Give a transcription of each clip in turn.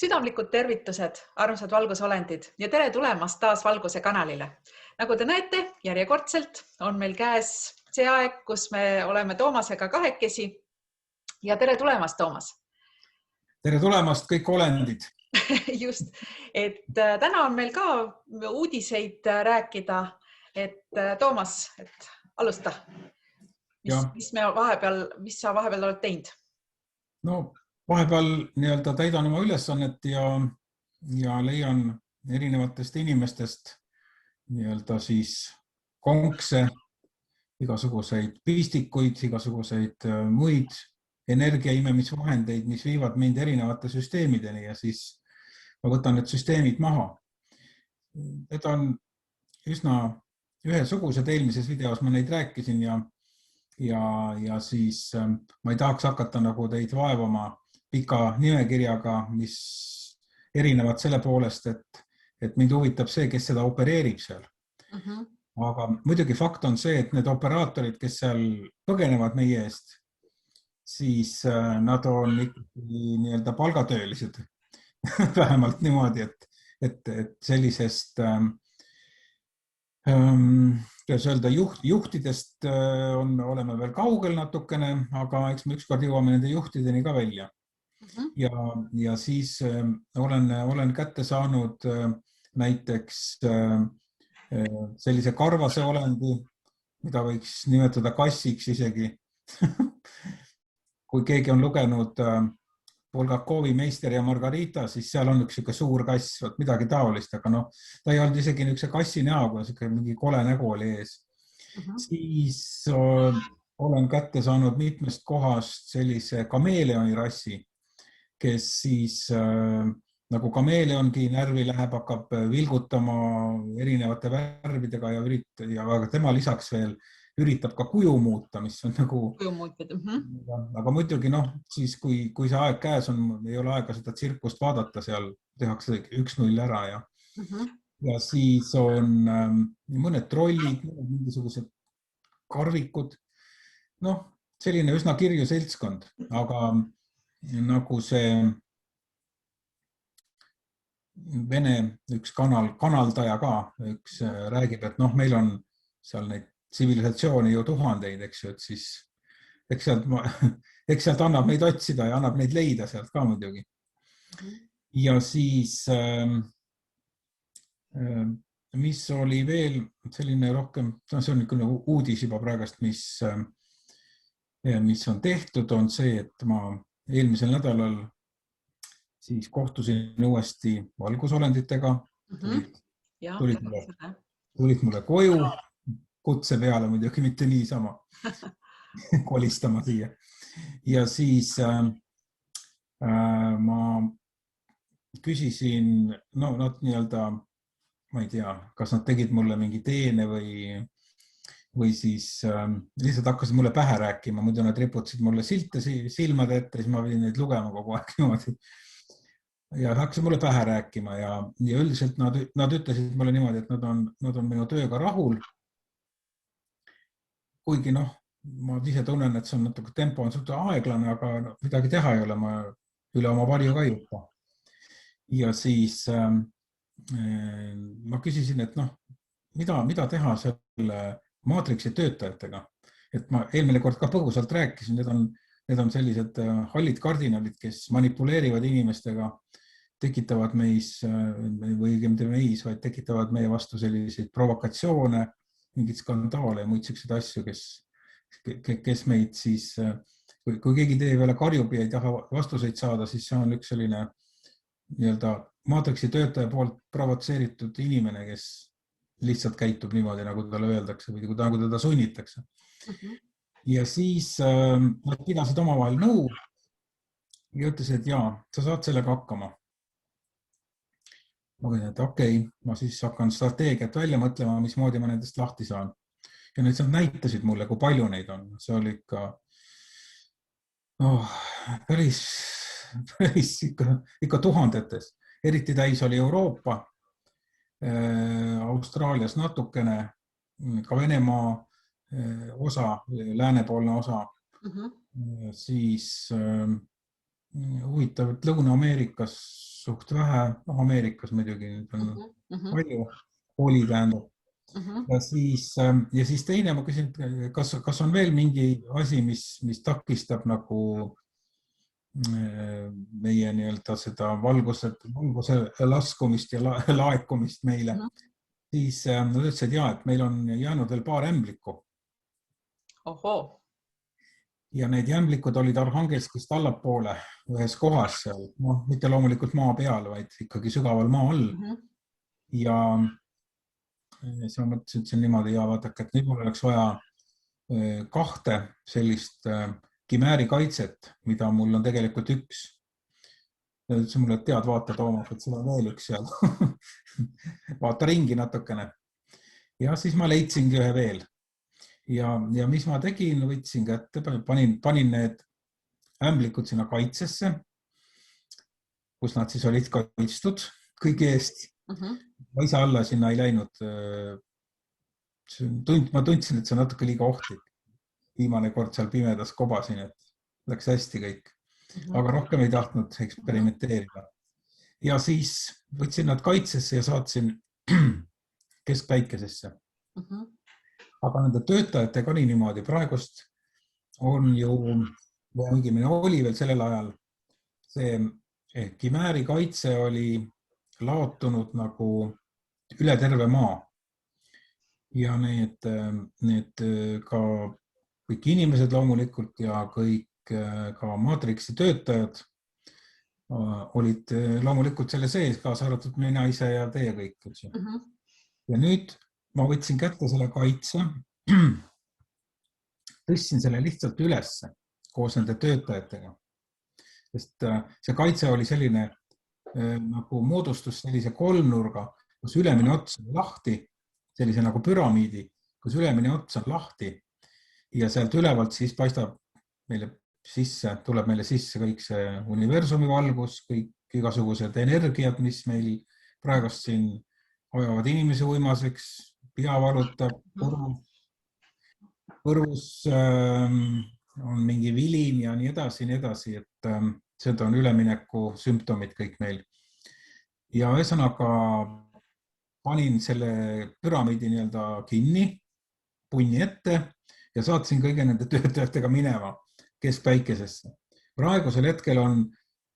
Südamlikud tervitused, armsad valgusolendid ja tere tulemast taas Valguse kanalile. Nagu te näete, järjekordselt on meil käes see aeg, kus me oleme Toomasega kahekesi. Ja tere tulemast, Toomas! Tere tulemast kõik olendid! Just, et täna on meil ka uudiseid rääkida. Toomas, alusta. Mis sa vahepeal oled teinud? No, vahepeal täidan oma ülesannet ja leian erinevatest inimestest siis konkse, igasuguseid pistikuid, igasuguseid muid energiaimemisvahendeid, mis viivad mind erinevate süsteemideni ja siis ma võtan need süsteemid maha. Need on üsna ühesugused, eelmises videos ma neid rääkisin ja siis ma ei tahaks hakata nagu teid vaevama pika nimekirjaga, mis erinevad selle poolest, et mind huvitab see, kes seda opereerib seal. Aga muidugi fakt on see, et need operaatorid, kes seal põgenevad meie eest, siis nad on ikkagi palgatöölised. Vähemalt niimoodi, et sellisest juhtidest oleme veel kaugel natukene, aga eks me ükskord jõuame nende juhtideni ka välja. Ja siis olen kätte saanud näiteks sellise karvase olendi, mida võiks nimetada kassiks isegi. Kui keegi on lugenud Bulgakovi Meister ja Margarita, siis seal on üks suur kass, midagi taolist, aga ta ei olnud isegi niisuguse kassi näoga, mingi kole nägu oli ees. Siis olen kätte saanud mitmest kohast sellise kameeleoni rassi, kes siis nagu kameeleongi närvi läheb, hakkab vilgutama erinevate värvidega ja tema lisaks veel üritab ka kuju muuta, mis on nagu... Aga muidugi siis kui see aeg käes on, ei ole aega seda tsirkust vaadata, seal tehakse 1-0 ära ja siis on mõned trollid, mingisugused karvikud, selline üsna kirju seltskond, aga nagu see Vene üks kanaldaja ka räägib, et meil on seal neid tsivilisatsiooni ju tuhandeid, eks ju, et siis eks sealt annab neid otsida ja annab neid leida sealt ka muidugi. Ja siis mis oli veel selline rohkem, see on niisugune uudis juba praegast, mis on tehtud, on see, et ma eelmisel nädalal siis kohtusin uuesti valgusolenditega, tulid mulle koju, kutse peale muidugi, mitte niisama kolistama siia. Ja siis ma küsisin, nad ma ei tea, kas nad tegid mulle mingi teene või siis lihtsalt hakkasid mulle pähe rääkima, muidu nad riputasid mulle silte silmade ette, siis ma pidin neid lugema kogu aeg niimoodi. Ja hakkasid mulle pähe rääkima ja üldiselt nad ütlesid mulle niimoodi, et nad on minu tööga rahul. Kuigi ma ise tunnen, et see on natuke tempo on suht aeglane, aga midagi teha ei ole, ma üle oma varju ka juhta. Ja siis ma küsisin, et mida teha selle maatriksi töötajatega. Et ma eelmine kord ka põgusalt rääkisin, need on sellised hallid kardinalid, kes manipuleerivad inimestega, tekitavad meis, või vaid tekitavad meie vastu selliseid provokatsioone, mingid skandaale ja muid selliseid asju, kes meid siis, kui keegi teie peale karjub ja ei taha vastuseid saada, siis see on üks selline maatriksi töötaja poolt provotseeritud inimene, kes lihtsalt käitub niimoodi, nagu talle öeldakse või nagu teda sunnitakse. Ja siis nad pidasid omavahel nõu ja ütlesid, et jaa, sa saad sellega hakkama. Ma võin, et okei, ma siis hakkan strateegiat välja mõtlema, mismoodi ma nendest lahti saan. Ja nüüd nad näitasid mulle, kui palju neid on. See oli ikka tuhandetes. Eriti täis oli Euroopa, Austraalias natukene, ka Venemaa osa, läänepoolne osa. Siis huvitav, et Lõuna-Ameerikas suht vähe, Ameerikas muidugi nüüd on palju kooli tähendab. Ja siis teine, ma küsin, kas on veel mingi asi, mis takistab nagu meie nii-öelda seda valguse laskumist ja laekumist meile, siis nad ütlesid, et meil on jäänud veel paar ämblikku. Ohoo. Ja need jämblikud olid Arhangelskist allapoole ühes kohas seal, mitte loomulikult maa peal, vaid ikkagi sügaval maa all. Ja siis ma mõtlesin niimoodi, vaadake, et nüüd mul oleks vaja 2 sellist Kimääri kaitset, mida mul on tegelikult 1. Ütlesin mulle, et tead, vaata Toomas, et seda on veel 1 seal. Vaata ringi natukene. Ja siis ma leidsingi ühe veel. Ja mis ma tegin, võtsin kätte, panin need ämblikud sinna kaitsesse, kus nad siis olid kaitstud kõigi eest. Ma ise alla sinna ei läinud. Ma tundsin, et see on natuke liiga ohtlik. Viimane kord seal pimedas kobasin, et läks hästi kõik. Aga rohkem ei tahtnud eksperimenteerida. Ja siis võtsin nad kaitsesse ja saatsin keskpäikesesse. Aga nende töötajatega oli niimoodi. Praegust on ju, õigemini oli veel sellel ajal, see Kimääri kaitse oli laotunud nagu üle terve maa. Ja need ka kõik inimesed loomulikult ja kõik ka Matrixi töötajad olid loomulikult selle sees, kaasa arvatud mina ise ja teie kõik. Ja nüüd ma võtsin kätte selle kaitse, tõstsin selle lihtsalt ülesse koos nende töötajatega. Sest see kaitse oli selline nagu moodustus sellise kolmnurga, kus ülemine ots on lahti, sellise nagu püramiidi, kus ülemine ots on lahti ja sealt ülevalt siis paistab meile sisse, tuleb meile sisse kõik see universumi valgus, kõik igasugused energiat, mis meil praegust siin ajavad inimese uimaseks, pea valutab, põrus on mingi vilin ja nii edasi, et seda on ülemineku sümptomid kõik meil. Ja ühesõnaga panin selle püramiidi nii-öelda kinni, punni ette ja saatsin kõige nende töötajatega minema keskpäikesesse. Praegusel hetkel on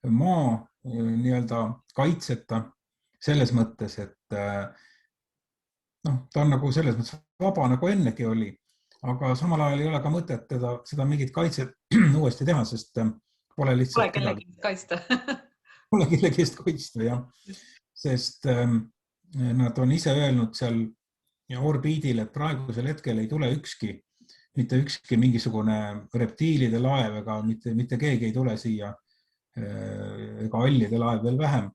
maa nii-öelda kaitseta selles mõttes, et ta on nagu selles mõttes vaba nagu ennegi oli, aga samal ajal ei ole ka mõtet seda mingit kaitset uuesti teha, sest pole lihtsalt kellegi kaitsta. Pole kellegi eest kaitsta, jah. Sest nad on ise öelnud seal orbiidil, et praegusel hetkel ei tule mitte ükski mingisugune reptiilide laev ega mitte keegi ei tule siia ega allide laev veel vähem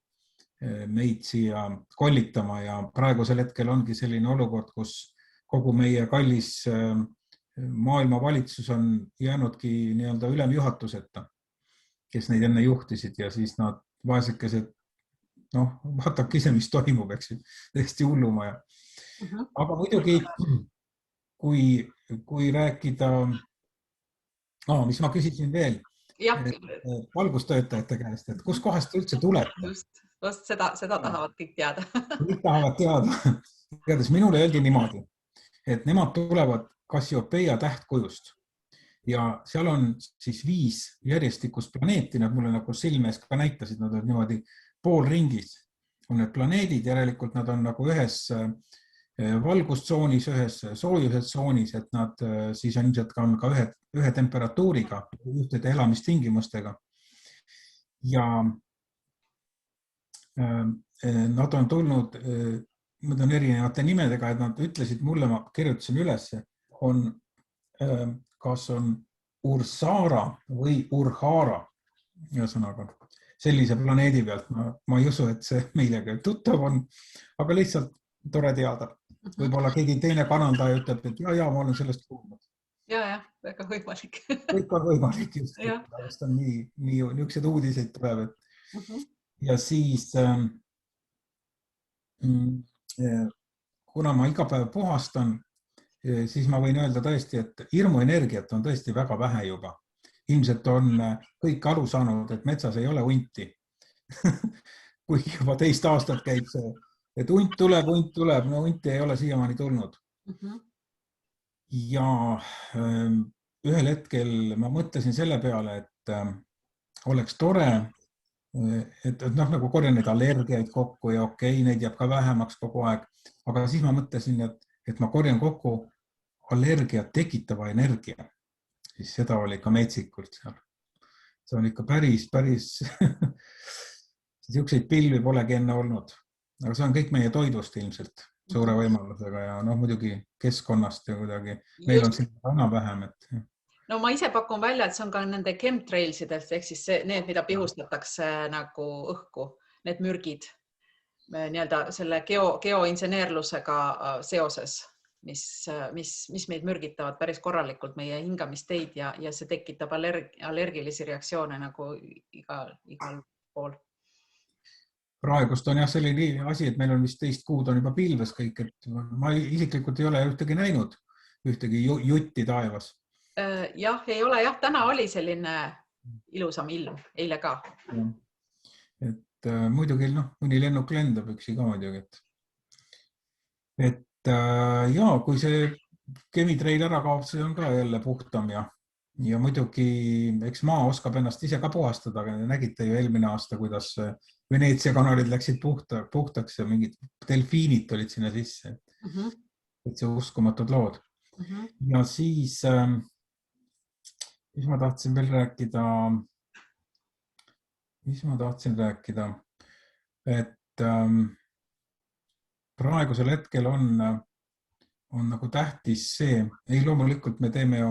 meid siia kollitama ja praegusel hetkel ongi selline olukord, kus kogu meie kallis maailma valitsus on jäänudki nii-öelda ülemjuhatuseta, kes neid enne juhtisid ja siis nad vaesekesed, vaatake ise, mis toimub, eks ju, täiesti hulluma. Aga muidugi, kui rääkida, mis ma küsisin veel, valgustöötajate käest, et kus kohast üldse tulete? Just seda tahavad kõik teada. Kõik tahavad teada. Igatahes minule öeldi niimoodi, et nemad tulevad Cassiopeia tähtkujust ja seal on siis 5 järjestikust planeeti, nad mulle nagu silmes ka näitasid, nad on niimoodi poolringis. On need planeedid, järelikult nad on nagu ühes valgustsoonis, ühes soojusetsoonis, et nad siis ilmselt on ka ühe temperatuuriga, ühtede elamistingimustega. Ja nad on tulnud, nad on erinevate nimedega, et nad ütlesid mulle, ma kirjutasin üles, kas on Ursara või Urhara, ühesõnaga, sellise planeedi pealt. Ma ei usu, et see meilegi tuttav on, aga lihtsalt tore teada. Võib-olla keegi teine kanaldaja ütleb, et ja, ma olen sellest kuulnud. Ja, väga võimalik. Kõik on võimalik, just on niisugused uudiseid tuleb. Ja siis, kuna ma iga päev puhastan, siis ma võin öelda tõesti, et hirmuenergiat on tõesti väga vähe juba. Ilmselt on kõik aru saanud, et metsas ei ole hunti. kuigi juba teist aastat käib see, et hunt tuleb, no hunti ei ole siiamaani tulnud. Ja ühel hetkel ma mõtlesin selle peale, et oleks tore, et nagu korjan neid allergiaid kokku ja okei, neid jääb ka vähemaks kogu aeg, aga siis ma mõtlesin, et ma korjan kokku allergiat tekitava energia, siis seda oli ka metsikult seal. See on ikka päris niisuguseid pilvi polegi enne olnud, aga see on kõik meie toidust ilmselt suure võimalusega ja muidugi keskkonnast ja kuidagi meil on siin vähem, et no ma ise pakun välja, et see on ka nende chemtrailsidest ehk siis need, mida pihustatakse nagu õhku, need mürgid nii-öelda selle geoinseneerlusega seoses, mis meid mürgitavad päris korralikult meie hingamisteid ja see tekitab allergilisi reaktsioone nagu igal pool. Praegust on jah selline asi, et meil on vist teist kuud on juba pilves kõik, et ma isiklikult ei ole ühtegi näinud, ühtegi jutti taevas. Jah, ei ole jah, täna oli selline ilusam ilm, eile ka. Et muidugi mõni lennuk lendab üksi ka muidugi, et ja kui see chemitrail ära kaob, see on ka jälle puhtam ja muidugi eks maa oskab ennast ise ka puhastada, aga nägite ju eelmine aasta, kuidas Veneetsia kanalid läksid puhtaks ja mingid delfiinid olid sinna sisse. Et see uskumatud lood. Ja siis, mis ma tahtsin veel rääkida, et praegusel hetkel on nagu tähtis see, ei loomulikult me teeme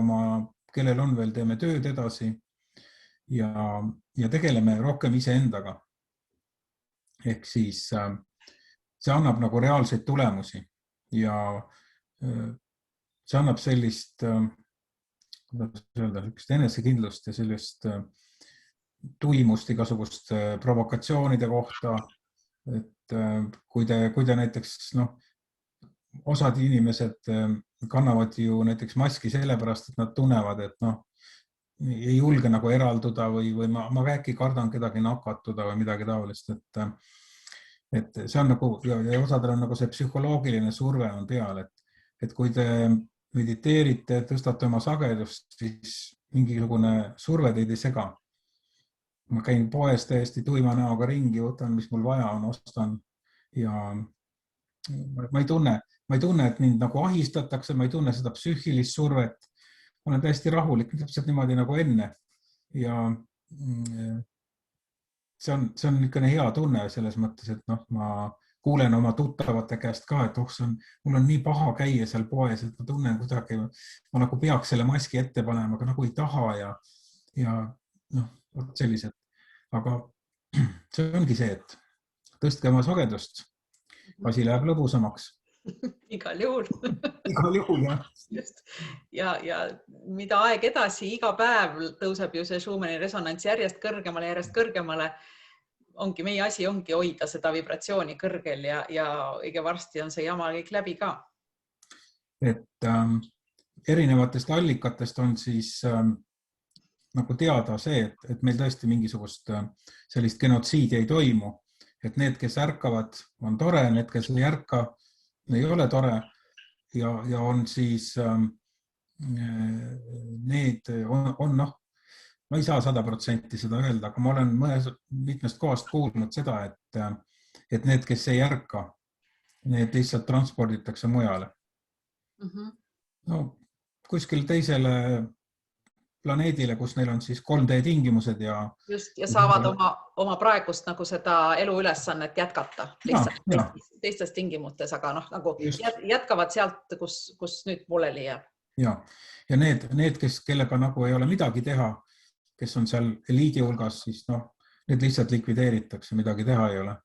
kellel on veel, teeme tööd edasi ja tegeleme rohkem iseendaga. Ehk siis see annab nagu reaalseid tulemusi ja see annab sellist enesekindlust ja sellist tuimust igasugust provokatsioonide kohta, et kui te näiteks, osad inimesed kannavad ju näiteks maski sellepärast, et nad tunnevad, et ei julge nagu eralduda või ma äkki kardan kedagi nakatuda või midagi taolist, et see on nagu, ja osadel on nagu see psühholoogiline surve on peal, et kui te mediteerite, tõstate oma sagedust, siis mingisugune surve teid ei sega. Ma käin poes täiesti tuima näoga ringi, võtan, mis mul vaja on, ostan ja ma ei tunne, et mind nagu ahistatakse, ma ei tunne seda psüühilist survet. Ma olen täiesti rahulik, täpselt niimoodi nagu enne ja see on niisugune hea tunne selles mõttes, et ma kuulen oma tuttavate käest ka, et mul on nii paha käia seal poes, et ma tunnen kuidagi, ma nagu peaks selle maski ette panema, aga nagu ei taha ja sellised. Aga see ongi see, et tõstke oma sagedust, asi läheb lõbusamaks. Igal juhul. Igal juhul, jah. Just. Ja mida aeg edasi, iga päev tõuseb ju see Schumanni resonants järjest kõrgemale. Meie asi ongi hoida seda vibratsiooni kõrgel ja õige varsti on see jama kõik läbi ka. Et erinevatest allikatest on siis nagu teada see, et meil tõesti mingisugust sellist genotsiidi ei toimu. Et need, kes ärkavad, on tore, need, kes ei ärka, ei ole tore ja on siis need on ma ei saa 100% seda öelda, aga ma olen mitmest kohast kuulnud seda, et need, kes ei ärka, need lihtsalt transporditakse mujale. Kuskil teisele planeedile, kus neil on siis 3D tingimused ja saavad oma praegust nagu seda eluülesannet jätkata teistes tingimustes, aga nagu jätkavad sealt, kus nüüd pooleli jääb. Ja need, kellega nagu ei ole midagi teha, kes on seal eliidi hulgas, siis need lihtsalt likvideeritakse, midagi teha ei ole.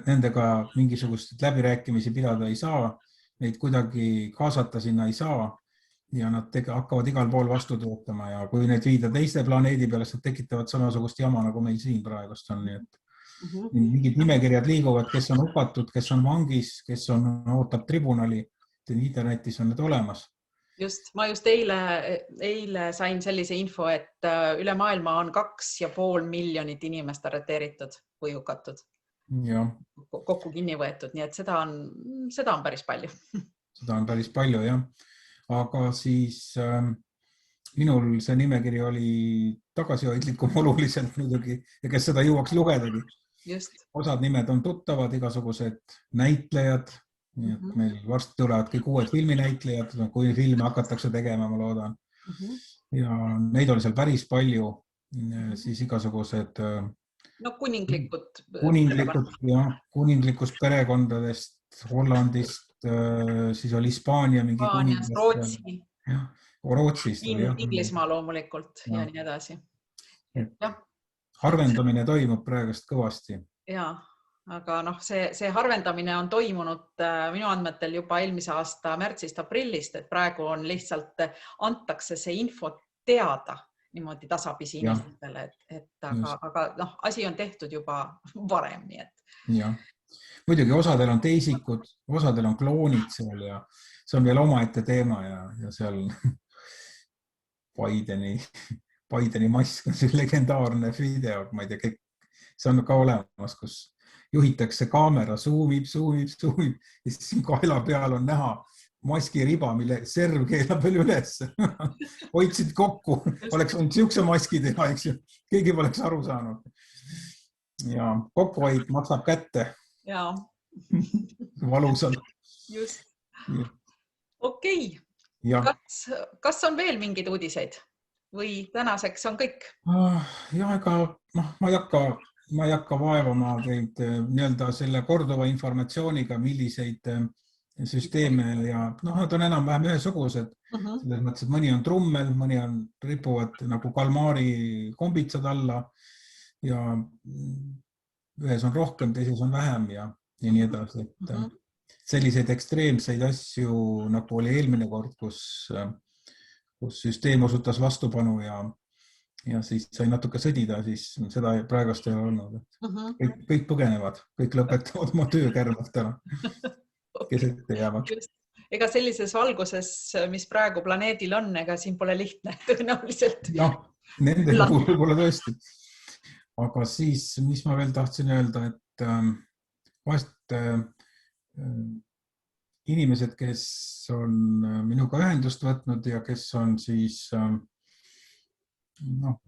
Nendega mingisugust läbirääkimisi pidada ei saa, neid kuidagi kaasata sinna ei saa ja nad hakkavad igal pool vastu töötama ja kui neid viida teiste planeedi peale, siis nad tekitavad samasugust jama, nagu meil siin praegust on. Nii et mingid nimekirjad liiguvad, kes on hukatud, kes on vangis, kes ootab tribunali, internetis on need olemas. Just, ma just eile sain sellise info, et üle maailma on 2,5 miljonit inimest arreteeritud või hukatud. Ja. Kokku kinni võetud, nii et seda on päris palju. Seda on päris palju, jah. Aga siis minul see nimekiri oli tagasihoidlikum oluliselt muidugi ja kes seda jõuaks lugedagi. Just. Osad nimed on tuttavad, igasugused näitlejad. Nii et meil varsti tulevad kõik uued filminäitlejad, kui filme hakatakse tegema, ma loodan. Ja neid oli seal päris palju, siis igasugused kuninglikust perekondadest, Hollandist, siis oli Hispaania mingi Rootsi. Rootsist. Inglismaa loomulikult ja nii edasi. Harvendamine toimub praegust kõvasti. Jaa, aga see harvendamine on toimunud minu andmetel juba eelmise aasta märtsist aprillist, et praegu on lihtsalt antakse see info teada niimoodi tasapisi inimestele, aga asi on tehtud juba varem. Nii et. Ja. Muidugi osadel on teisikud, osadel on kloonid seal ja see on veel omaette teema ja seal Bideni mask on see legendaarne video, ma ei tea, see on ka olemas, kus juhitakse kaamera, zoomib ja siis kaela peal on näha maski riba, mille serv keelab veel üles. Hoidsid kokku, oleks olnud siukse maski teha, eks ju. Keegi poleks aru saanud. Ja kokkuhoid maksab kätte. Jaa. Valusalt. Just. Okei. Kas on veel mingid uudiseid või tänaseks on kõik? Ja, ega ma ei hakka vaevama teid nii-öelda selle korduva informatsiooniga, milliseid süsteeme ja nad on enam-vähem ühesugused. Selles mõttes, et mõni on trummel, mõni on ripuvad nagu kalmaari kombitsad alla ja ühes on rohkem, teises on vähem ja nii edasi. Selliseid ekstreemseid asju, nagu oli eelmine kord, kus süsteem osutas vastupanu ja siis sai natuke sõdida, siis seda praegust ei ole olnud. Kõik põgenevad, kõik lõpetavad oma töökärmalt ära, kes ette jäävad. Ega sellises valguses, mis praegu planeedil on, ega siin pole lihtne tõenäoliselt. Nende puhul võib-olla tõesti. Aga siis, mis ma veel tahtsin öelda, et vahest inimesed, kes on minuga ühendust võtnud ja kes on siis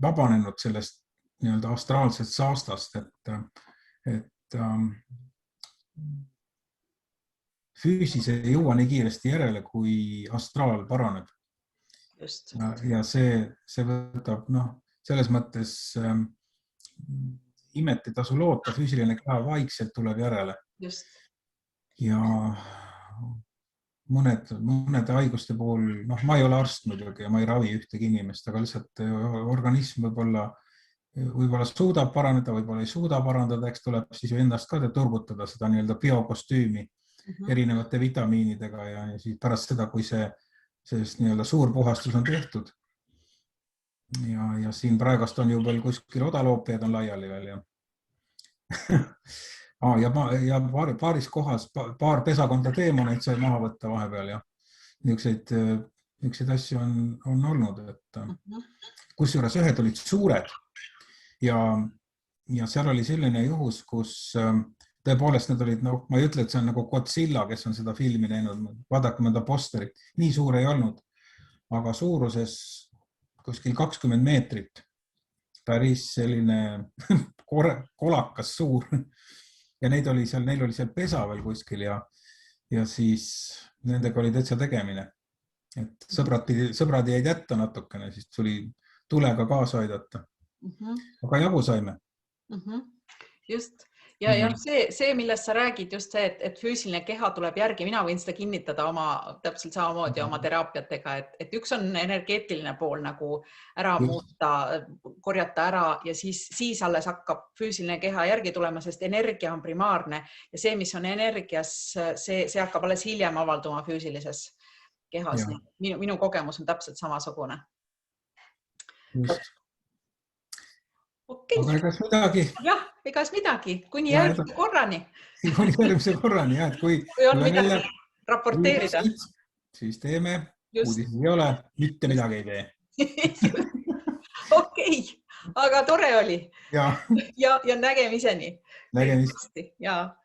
vabanenud sellest nii-öelda astraalsest saastast, et füüsis ei jõua nii kiiresti järele, kui astraal paraneb. Just. Ja see võtab, selles mõttes imet ei tasu loota, füüsiline keha vaikselt tuleb järele. Just. Ja mõnede haiguste puhul, ma ei ole arst muidugi ja ma ei ravi ühtegi inimest, aga lihtsalt organism võib-olla suudab paraneda, võib-olla ei suuda parandada, eks tuleb siis ju endast ka turgutada seda nii-öelda biokostüümi erinevate vitamiinidega ja siis pärast seda, kui sellest nii-öelda suur puhastus on tehtud. Ja siin praegast on ju veel kuskil odaloopijad on laiali veel ja ja paaris kohas paar pesakonda teemoneid sai maha võtta vahepeal ja niisuguseid asju on olnud, et kusjuures ühed olid suured ja seal oli selline juhus, kus tõepoolest need olid, ma ei ütle, et see on nagu Godzilla, kes on seda filmi näinud, vaadake mõnda posterit, nii suur ei olnud, aga suuruses kuskil 20 meetrit, päris selline kolakas suur. Ja neil oli seal pesa veel kuskil ja siis nendega oli täitsa tegemine. Et sõbrad jäid jätta natukene, siis tuli tulega kaasa aidata. Aga jagu saime. Just. Ja see, millest sa räägid, just see, et füüsiline keha tuleb järgi, mina võin seda kinnitada täpselt samamoodi oma teraapiatega, et üks on energeetiline pool nagu ära muuta, korjata ära ja siis alles hakkab füüsiline keha järgi tulema, sest energia on primaarne ja see, mis on energias, see hakkab alles hiljem avalduma füüsilises kehas. Minu kogemus on täpselt samasugune. Just. Okay. Aga egas midagi. Jah, egas midagi. Kuni järgmise korrani. Kuni järgmise korrani, jah. Et kui on midagi raporteerida. Siis teeme uudises ei ole, mitte midagi ei tee. Okei, aga tore oli. Ja Ja nägemiseni. nägemist. Ja